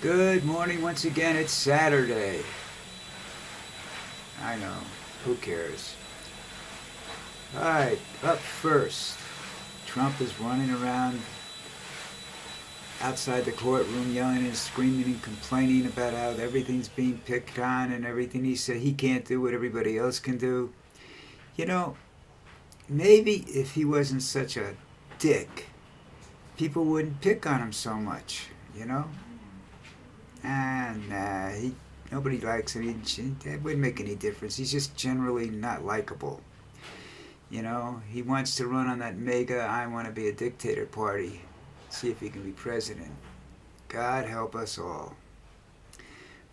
Good morning once again. It's Saturday. I know. Who cares? Alright, up first. Trump is running around outside the courtroom yelling and screaming and complaining about how everything's being picked on and everything he said he can't do what everybody else can do. You know, maybe if he wasn't such a dick, people wouldn't pick on him so much, you know? And nobody likes him. It wouldn't make any difference. He's just generally not likable. You know, he wants to run on that mega I want to be a dictator party. See if he can be president. God help us all.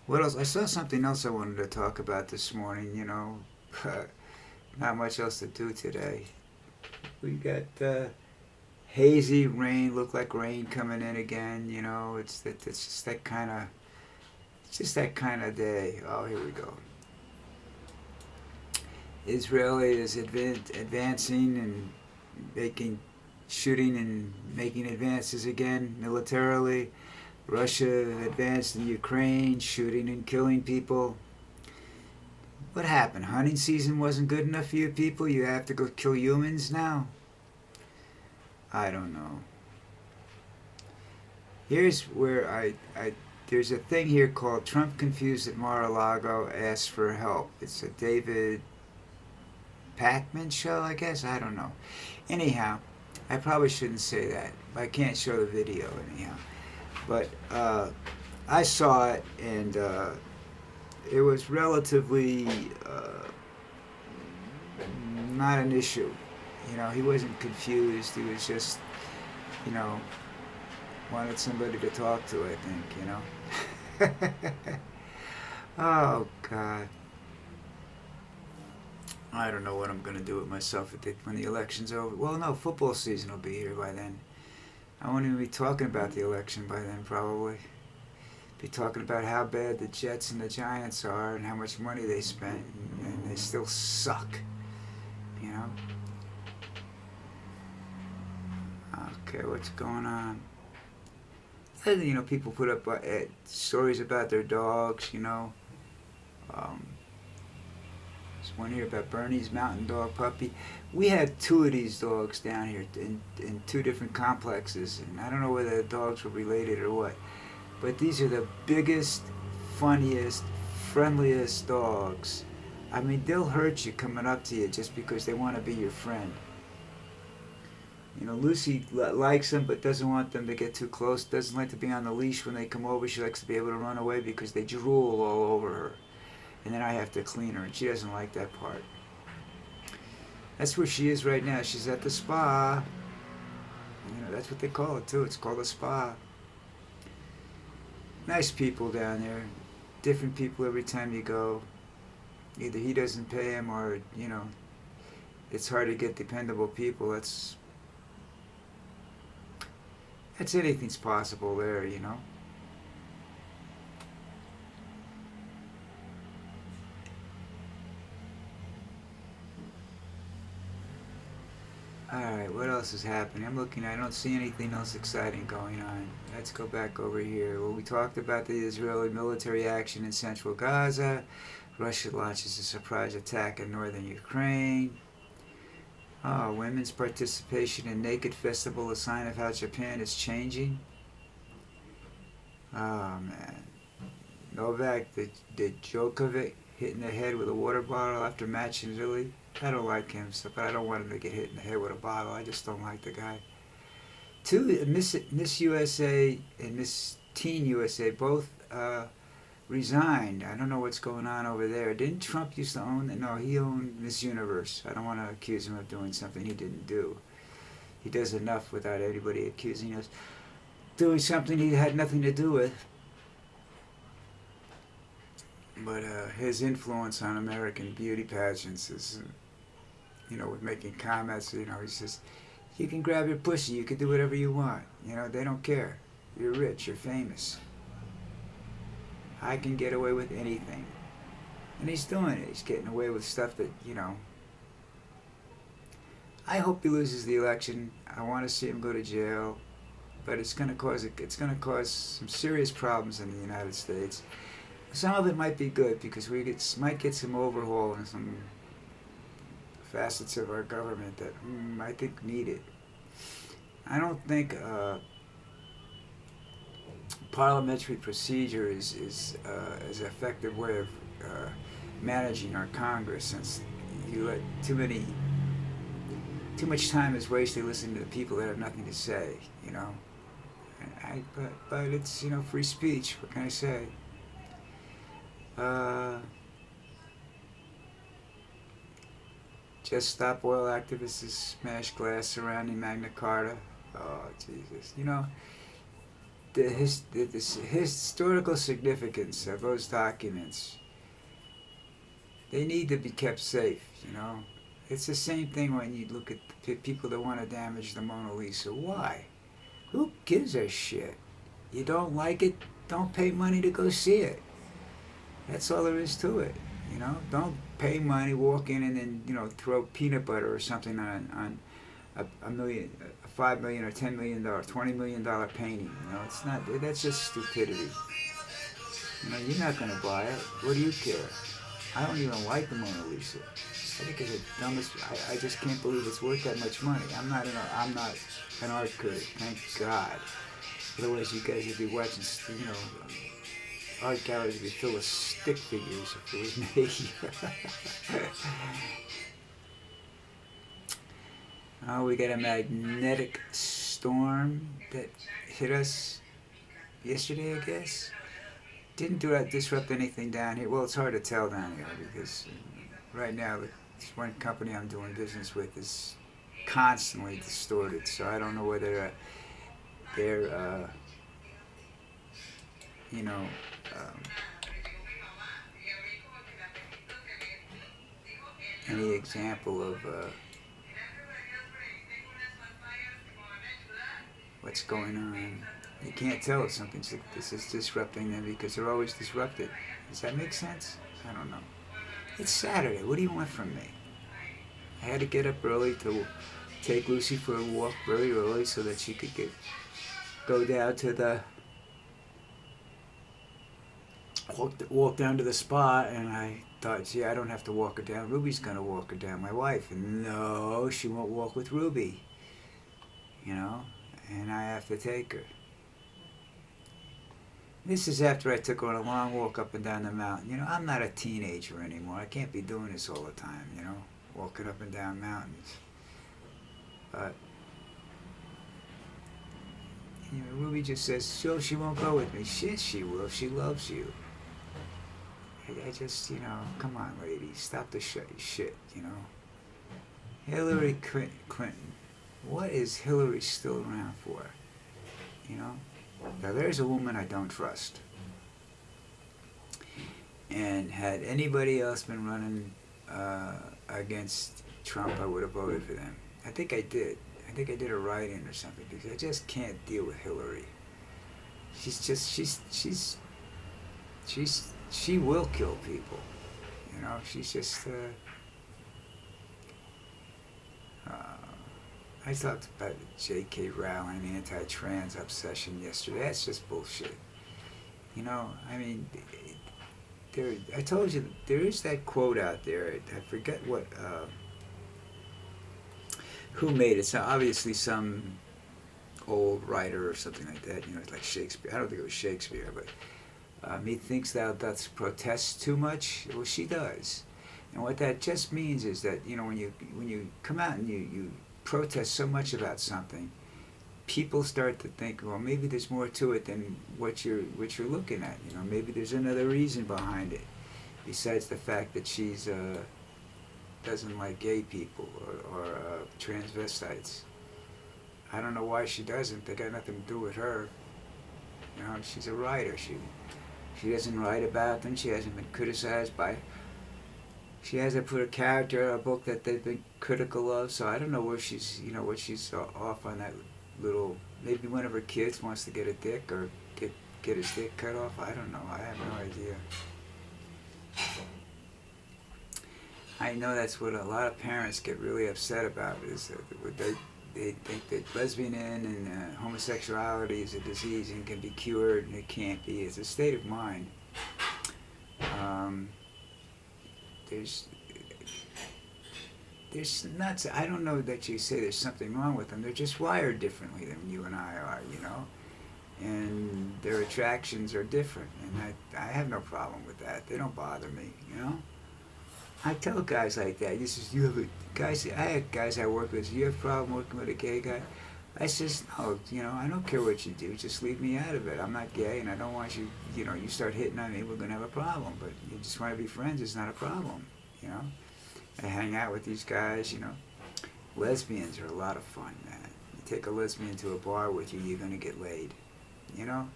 What else? I saw something else I wanted to talk about this morning, you know. Not much else to do today. We got hazy rain, look like rain coming in again, you know. It's just that kind of day. Oh, here we go. Israel is advancing and shooting and making advances again militarily. Russia advanced in Ukraine, shooting and killing people. What happened? Hunting season wasn't good enough for you people? You have to go kill humans now? I don't know. Here's where there's a thing here called Trump Confused at Mar-a-Lago Asks for Help. It's a David Pakman show, I guess. I don't know. Anyhow, I probably shouldn't say that. I can't show the video anyhow. But I saw it, and it was relatively not an issue. You know, he wasn't confused. He was just, you know, wanted somebody to talk to, I think, you know. Oh, God. I don't know what I'm going to do with myself when the election's over. Well, no, football season will be here by then. I won't even be talking about the election by then, probably. Be talking about how bad the Jets and the Giants are and how much money they spent, and they still suck, you know. Okay, what's going on? And, you know, people put up stories about their dogs, you know. There's one here about Bernie's mountain dog puppy. We had two of these dogs down here in two different complexes, and I don't know whether the dogs were related or what. But these are the biggest, funniest, friendliest dogs. I mean, they'll hurt you coming up to you just because they want to be your friend. You know, Lucy likes them but doesn't want them to get too close, doesn't like to be on the leash when they come over. She likes to be able to run away because they drool all over her. And then I have to clean her, and she doesn't like that part. That's where she is right now. She's at the spa. You know, that's what they call it, too. It's called a spa. Nice people down there. Different people every time you go. Either he doesn't pay him or, you know, it's hard to get dependable people. That's anything's possible there, you know. Alright, what else is happening? I'm looking, I don't see anything else exciting going on. Let's go back over here. Well, we talked about the Israeli military action in central Gaza. Russia launches a surprise attack in northern Ukraine. Oh, women's participation in Naked Festival, a sign of how Japan is changing. Oh, man. Novak, the Djokovic, hitting the head with a water bottle after match in Italy. I don't like him, but I don't want him to get hit in the head with a bottle. I just don't like the guy. Miss USA and Miss Teen USA both resigned. I don't know what's going on over there. Didn't Trump used to own it? No, he owned Miss Universe. I don't want to accuse him of doing something he didn't do. He does enough without anybody accusing us doing something he had nothing to do with. But his influence on American beauty pageants is, you know, with making comments, you know, he says, you can grab your pussy, you can do whatever you want. You know, they don't care. You're rich, you're famous. I can get away with anything. And he's doing it. He's getting away with stuff that, you know. I hope he loses the election. I want to see him go to jail. but it's going to cause some serious problems in the United States. Some of it might be good because might get some overhaul in some facets of our government that I think need it. I don't think parliamentary procedure is an effective way of managing our Congress, since you let too much time is wasted listening to the people that have nothing to say, you know. But it's, you know, free speech. What can I say? Just Stop Oil activists smash glass surrounding Magna Carta. Oh, Jesus. You know, the historical significance of those documents, they need to be kept safe, you know. It's the same thing when you look at people that want to damage the Mona Lisa. Why? Who gives a shit? You don't like it, don't pay money to go see it. That's all there is to it, you know. Don't pay money, walk in, and then, you know, throw peanut butter or something on a $5 million or $10 million, $20 million painting. You know, it's not. That's just stupidity. You know, you're not gonna buy it. What do you care? I don't even like the Mona Lisa. I think it's the dumbest. I just can't believe it's worth that much money. I'm not an art critic. Thank God. Otherwise, you guys would be watching, you know, art galleries would be filled with stick figures if it was me. Oh, we got a magnetic storm that hit us yesterday, I guess. Didn't disrupt anything down here. Well, it's hard to tell down here because right now this one company I'm doing business with is constantly distorted. So I don't know whether they're you know, any example of what's going on. You can't tell if something's like this is disrupting them because they're always disrupted. Does that make sense? I don't know. It's Saturday. What do you want from me? I had to get up early to take Lucy for a walk very early so that she could go down to the walk down to the spa, and I thought, gee, I don't have to walk her down. Ruby's gonna walk her down. My wife, no, she won't walk with Ruby. You know, and I have to take her. This is after I took her on a long walk up and down the mountain. You know, I'm not a teenager anymore. I can't be doing this all the time, you know, walking up and down mountains. But, you know, Ruby just says, so she won't go with me. Shit, she will. She loves you. I just, you know, come on, ladies. Stop the shit, you know. Hillary Clinton. What is Hillary still around for? You know? Now there's a woman I don't trust. And had anybody else been running against Trump, I would have voted for them. I think I did. I think I did a write-in or something because I just can't deal with Hillary. She will kill people. You know, she's just. I talked about J.K. Rowling, anti-trans obsession yesterday. That's just bullshit. You know, I mean, I told you, there is that quote out there. I forget who made it. So obviously some old writer or something like that. You know, it's like Shakespeare. I don't think it was Shakespeare, but methinks thou dost protest too much. Well, she does. And what that just means is that, you know, when you come out and you protest so much about something, people start to think, well, maybe there's more to it than what you're looking at. You know, maybe there's another reason behind it, besides the fact that she's doesn't like gay people or transvestites. I don't know why she doesn't. They got nothing to do with her. You know, she's a writer. She doesn't write about them. She hasn't been criticized by. She hasn't put a character in a book that they've been critical of, so I don't know where she's, you know, what she's off on that little. Maybe one of her kids wants to get a dick or get his dick cut off. I don't know. I have no idea. I know that's what a lot of parents get really upset about is that they think that lesbian and homosexuality is a disease and can be cured, and it can't be. It's a state of mind. Um, there's nuts. I don't know that you say there's something wrong with them. They're just wired differently than you and I are, you know, and their attractions are different, and I have no problem with that. They don't bother me, you know. I tell guys like that. This is you have a guys. I had guys I work with. You have a problem working with a gay guy? I says no. You know, I don't care what you do. Just leave me out of it. I'm not gay, and I don't want you. You know, you start hitting on me, we're gonna have a problem. But you just want to be friends. It's not a problem. You know. I hang out with these guys. You know, lesbians are a lot of fun, man. You take a lesbian to a bar with you, you're gonna get laid. You know.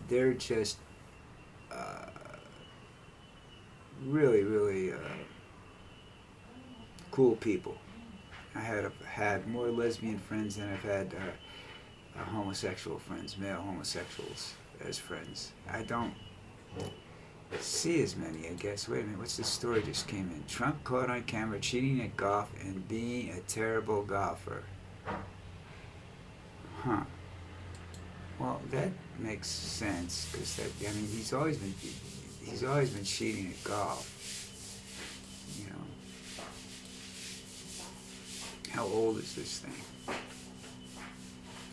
They're just. Really, really cool people. I had more lesbian friends than I've had homosexual friends, male homosexuals as friends. I don't see as many, I guess. Wait a minute, what's this story just came in? Trump caught on camera cheating at golf and being a terrible golfer. Huh. Well, that makes sense because I mean he's always been cheating at golf. You know. How old is this thing?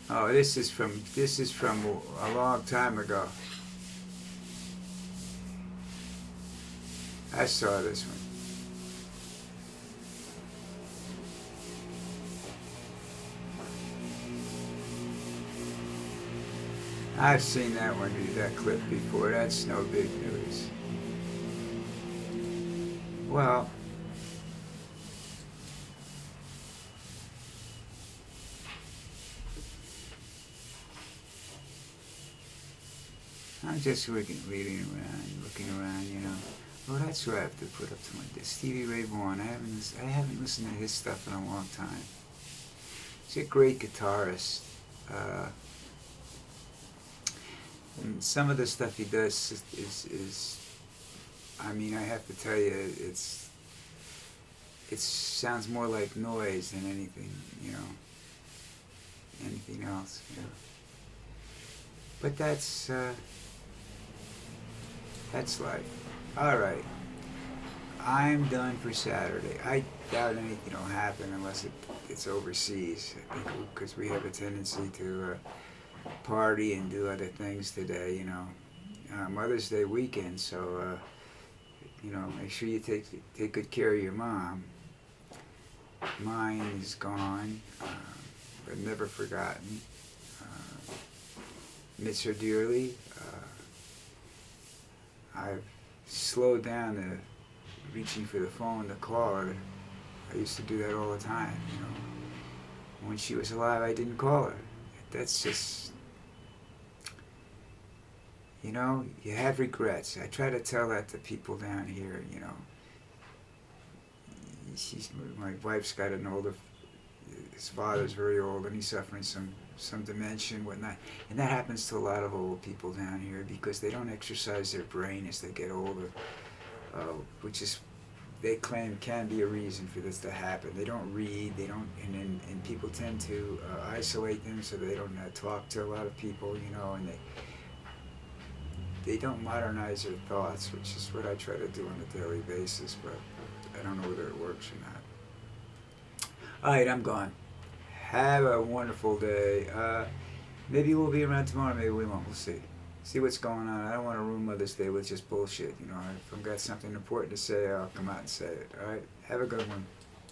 Oh, this is from a long time ago. I saw this one. I've seen that clip before. That's no big news. Well, I'm just looking around, you know. Well, that's what I have to put up to my desk. Stevie Ray Vaughan. I haven't listened to his stuff in a long time. He's a great guitarist. And some of the stuff he does is I mean, I have to tell you, it sounds more like noise than anything, you know, anything else, you know. But that's life. All right, I'm done for Saturday. I doubt anything will happen unless it's overseas, because we have a tendency to party and do other things today, you know. Mother's Day weekend, so you know, make sure you take good care of your mom. Mine is gone, but never forgotten. Miss her dearly. I've slowed down the reaching for the phone to call her. I used to do that all the time, you know. When she was alive, I didn't call her. That's just, you know, you have regrets. I try to tell that to people down here, you know. My wife's got an older, his father's very old, and he's suffering some dementia and whatnot. And that happens to a lot of old people down here because they don't exercise their brain as they get older, which is, they claim can be a reason for this to happen. They don't read, they don't, and people tend to isolate them so they don't talk to a lot of people, you know, and they don't modernize their thoughts, which is what I try to do on a daily basis, but I don't know whether it works or not. All right, I'm gone. Have a wonderful day. Maybe we'll be around tomorrow, maybe we won't. We'll see. See what's going on. I don't want to ruin Mother's Day with just bullshit, you know. If I've got something important to say, I'll come out and say it. All right? Have a good one.